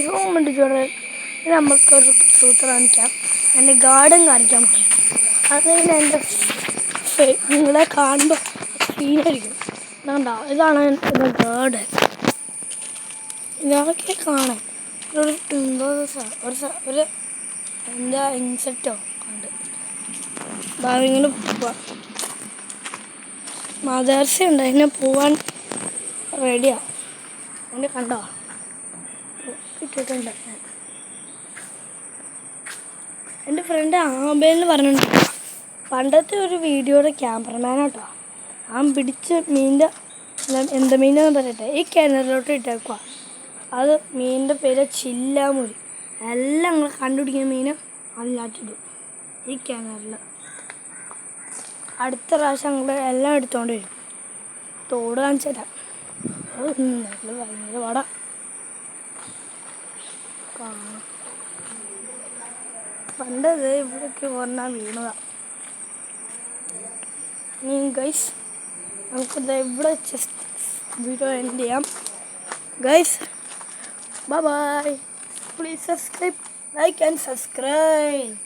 ഹോമുണ്ട് ചോറ്. ഇത് നമുക്കൊരു സൂത്ര കാണിക്കാം. എൻ്റെ ഗാർഡൻ കാണിക്കാൻ പറ്റും. അത് എൻ്റെ നിങ്ങളെ കാണുമ്പോൾ സീനായിരിക്കും. കണ്ടോ, ഇതാണ് എൻ്റെ ഗാർഡൻ. ഇതൊക്കെ കാണാൻ ഒരു ഒരു എന്താ ഇൻസെക്റ്റോ കണ്ട് ഇങ്ങനെ പോവാം. മദർസ ഉണ്ട്, അതിനെ പോവാൻ റെഡിയാണ്. അതിനെ കണ്ടോ ഇട്ടിട്ടുണ്ട്. എൻ്റെ ഫ്രണ്ട് ആബേന്ന് പറഞ്ഞിട്ടുണ്ട്. പണ്ടത്തെ ഒരു വീഡിയോയുടെ ക്യാമറമാനാട്ടോ. അവൻ പിടിച്ച് മീനിൻ്റെ എന്ത് മീനെന്ന് പറയട്ടെ ഈ കിണറിലോട്ട് ഇട്ടേക്കുക. അത് മീനിൻ്റെ പേര് ചില്ലാമുരി. എല്ലാം നിങ്ങൾ കണ്ടുപിടിക്കുന്ന മീൻ അതിനകത്തിടും ഈ കിണറിൽ. അടുത്ത പ്രാവശ്യം ഞങ്ങൾ എല്ലാം എടുത്തുകൊണ്ട് വരും. തോട് കാണിച്ചു തരാം. ഭയങ്കര പാടാ കാണാം. പണ്ടത് ഇവിടേക്ക് പറഞ്ഞാൽ വീണതാണ്. ഗൈസ് നമുക്കിത് ഇവിടെ ജസ്റ്റ് വീഡിയോ എൻഡ് ചെയ്യാം. Guys bye bye. Please subscribe, like and subscribe.